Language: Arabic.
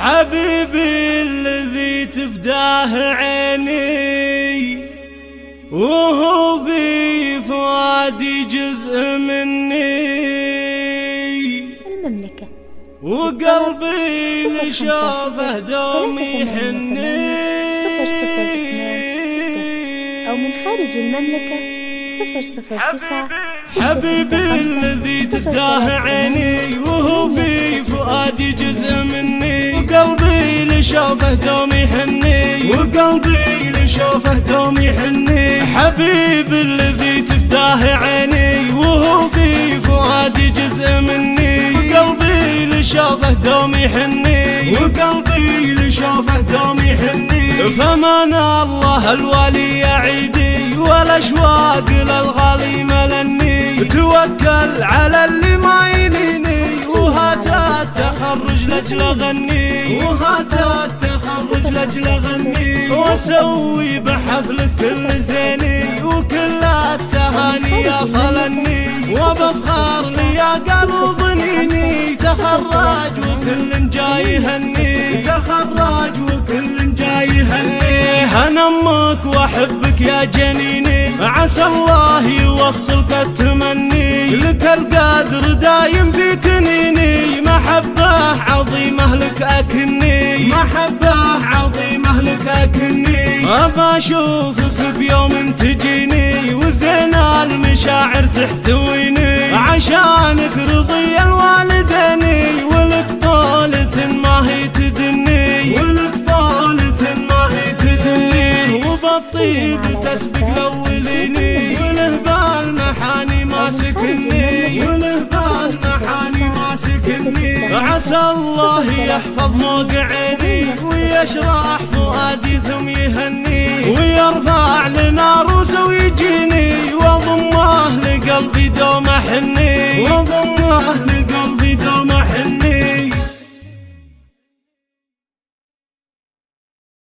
حبيبي الذي تفداه عيني وهو في فؤادي جزء مني، المملكة وقلبي لشوفه دوم يحني. 0026 أو من خارج المملكة 009 حبيبي الذي تفداه عيني وهو في فؤادي جزء مني، وقلبي لشوفه دوم يحني، وقلبي لشوفه دوم يحني. حبيبي الذي تفداه عيني وهو في فؤادي جزء مني، وقلبي لشوفه دوم يحني، وقلبي لشوفه دوم يحني. فمن الله الولي يا عيدي والاشواق للغالي ملني، توكل على اللي ما يليني وهات التخرج لاجل اغني، وهات التخرج لاجل اغني، واسوي بحفلك كل زيني وكل التهاني يصلني، وبفخر لي يا قلب ضنيني تخرج وكل جاي يهني، تخرج وكل جاي يهني. انا امك واحبك يا جنيني، عسى الله يوصلك التمني، لك القدر دايم في كنيني، محبة عظيمة لك أكني، محبة عظيمة لك أكني. أبا أشوفك بيوم تجيني وزين المشاعر تحتويني، عشانك رضي الوالدين ولك طولة ما هي تدني، ولك طولة ما هي تدني. وبالطيب تسبق الأوليني وله بالمحاني ما سكني، وله بالمحاني ما سكني. عسى الله يحفظ موقعيني ويشرح